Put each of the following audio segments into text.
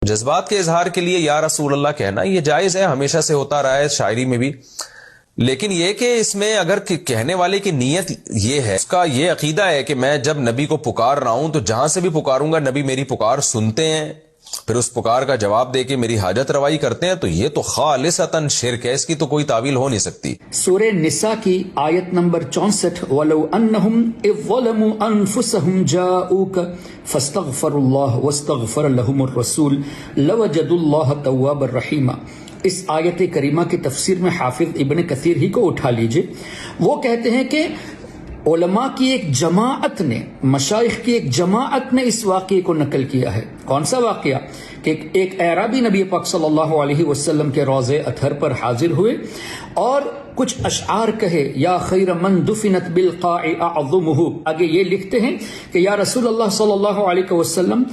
جذبات کے اظہار کے لیے یا رسول اللہ کہنا یہ جائز ہے، ہمیشہ سے ہوتا رہا ہے شاعری میں بھی، لیکن یہ کہ اس میں اگر کہنے والے کی نیت یہ ہے، اس کا یہ عقیدہ ہے کہ میں جب نبی کو پکار رہا ہوں تو جہاں سے بھی پکاروں گا نبی میری پکار سنتے ہیں، پھر اس پکار کا جواب دے کے میری حاجت روائی کرتے ہیں، تو یہ تو خالصتاً شرک ہے، اس کی تو کوئی تعویل ہو نہیں سکتی۔ سورہ نساء کی آیت نمبر 64، وَلَوْ أَنَّهُمْ إِذْ ظَلَمُوا أَنفُسَهُمْ جَاءُوكَ فَاسْتَغْفَرُوا اللَّهَ وَاسْتَغْفَرَ لَهُمُ الرَّسُولُ لَوَجَدُوا اللَّهَ تَوَّابًا رَحِيمًا۔ اس آیت کریمہ کی تفسیر میں حافظ ابن کثیر ہی کو اٹھا لیجئے، وہ کہتے ہیں کہ علماء کی ایک جماعت نے، مشائخ کی ایک جماعت نے اس واقعے کو نقل کیا ہے۔ کون سا واقعہ؟ کہ ایک اعرابی نبی پاک صلی اللہ علیہ وسلم کے روضہ اطہر پر حاضر ہوئے اور کچھ اشعار کہے، یا خیر من دفنت بالقاع اعظمہ، آگے یہ لکھتے ہیں کہ یا رسول اللہ صلی اللہ علیہ وسلم،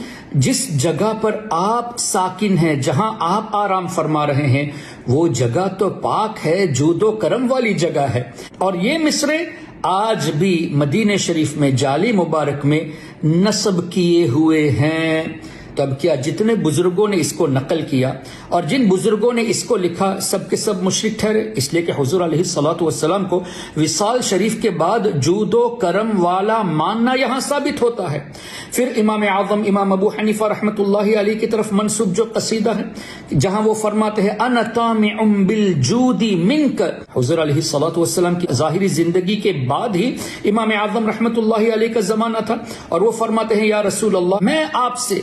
جس جگہ پر آپ ساکن ہیں، جہاں آپ آرام فرما رہے ہیں، وہ جگہ تو پاک ہے، جود و کرم والی جگہ ہے۔ اور یہ مصرے آج بھی مدینہ شریف میں جالی مبارک میں نصب کیے ہوئے ہیں۔ تو اب کیا جتنے بزرگوں نے اس کو نقل کیا اور جن بزرگوں نے اس کو لکھا سب کے سب مشرک ٹھہرے؟ اس لیے کہ حضور علیہ الصلوۃ والسلام کو وصال شریف کے بعد جود و کرم والا ماننا یہاں ثابت ہوتا ہے۔ پھر امام اعظم امام ابو حنیفہ رحمۃ اللہ علیہ کی طرف منسوب جو قصیدہ ہے جہاں وہ فرماتے ہیں انا طامع بالجود منک، حضور علیہ الصلوۃ والسلام کی ظاہری زندگی کے بعد ہی امام اعظم رحمۃ اللہ علیہ کا زمانہ تھا، اور وہ فرماتے ہیں یا رسول اللہ، میں آپ سے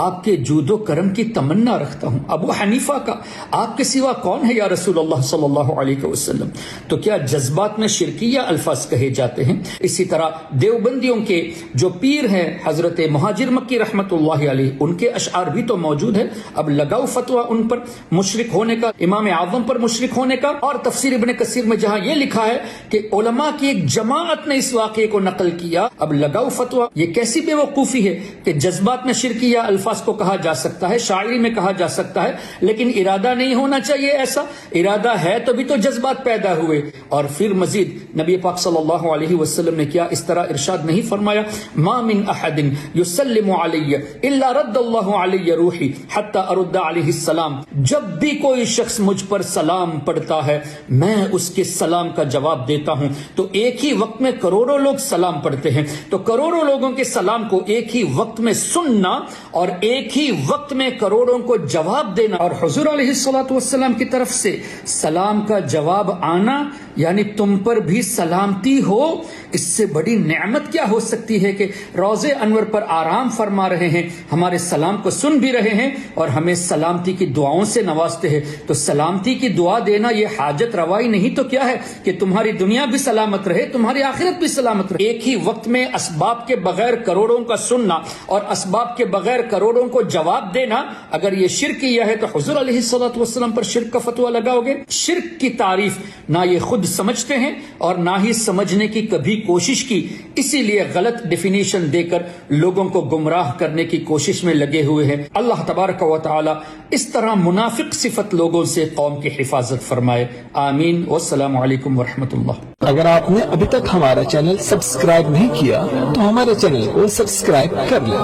آپ کے جود و کرم کی تمنا رکھتا ہوں۔ ابو حنیفہ کا آپ کے سوا کون ہے یا رسول اللہ صلی اللہ علیہ وسلم؟ تو کیا جذبات میں شرکیہ الفاظ کہے جاتے ہیں؟ اسی طرح دیوبندیوں کے جو پیر ہیں حضرت مہاجر مکی رحمت اللہ علیہ، ان کے اشعار بھی تو موجود ہیں۔ اب لگاؤ فتویٰ ان پر مشرک ہونے کا، امام اعظم پر مشرک ہونے کا۔ اور تفسیر ابن کثیر میں جہاں یہ لکھا ہے کہ علماء کی ایک جماعت نے اس واقعے کو نقل کیا، اب لگاؤ فتویٰ، یہ کیسی بے وقوفی ہے کہ جذبات میں شرکیہ الفاظ کو کہا جا سکتا ہے، شاعری میں کہا جا سکتا ہے، لیکن ارادہ نہیں ہونا چاہیے ایسا۔ ارادہ ہے تو بھی تو جذبات پیدا ہوئے۔ اور پھر مزید نبی پاک صلی اللہ علیہ وسلم نے کیا اس طرح ارشاد نہیں فرمایا ما من احد یسلم علی الا رد اللہ علی روحی حتی ارد علیہ السلام، جب بھی کوئی شخص مجھ پر سلام پڑھتا ہے میں اس کے سلام کا جواب دیتا ہوں۔ تو ایک ہی وقت میں کروڑوں لوگ سلام پڑھتے ہیں، تو کروڑوں لوگوں کے سلام کو ایک ہی وقت میں سننا اور ایک ہی وقت میں کروڑوں کو جواب دینا، اور حضور علیہ الصلوۃ والسلام کی طرف سے سلام کا جواب آنا، یعنی تم پر بھی سلامتی ہو، اس سے بڑی نعمت کیا ہو سکتی ہے کہ روضہ انور پر آرام فرما رہے ہیں، ہمارے سلام کو سن بھی رہے ہیں اور ہمیں سلامتی کی دعاؤں سے نوازتے ہیں۔ تو سلامتی کی دعا دینا یہ حاجت روائی نہیں تو کیا ہے کہ تمہاری دنیا بھی سلامت رہے، تمہاری آخرت بھی سلامت رہے۔ ایک ہی وقت میں اسباب کے بغیر کروڑوں کا سننا اور اسباب کے بغیر کروڑوں کو جواب دینا، اگر یہ شرک کیا ہے تو حضور علیہ الصلوۃ والسلام پر شرک کا فتویٰ لگاؤ گے؟ شرک کی تعریف نہ یہ خود سمجھتے ہیں اور نہ ہی سمجھنے کی کبھی کوشش کی، اسی لیے غلط ڈیفینیشن دے کر لوگوں کو گمراہ کرنے کی کوشش میں لگے ہوئے ہیں۔ اللہ تبارک و تعالی اس طرح منافق صفت لوگوں سے قوم کی حفاظت فرمائے، آمین۔ والسلام علیکم ورحمۃ اللہ۔ اگر آپ نے ابھی تک ہمارا چینل سبسکرائب نہیں کیا تو ہمارے چینل کو سبسکرائب کر لیں۔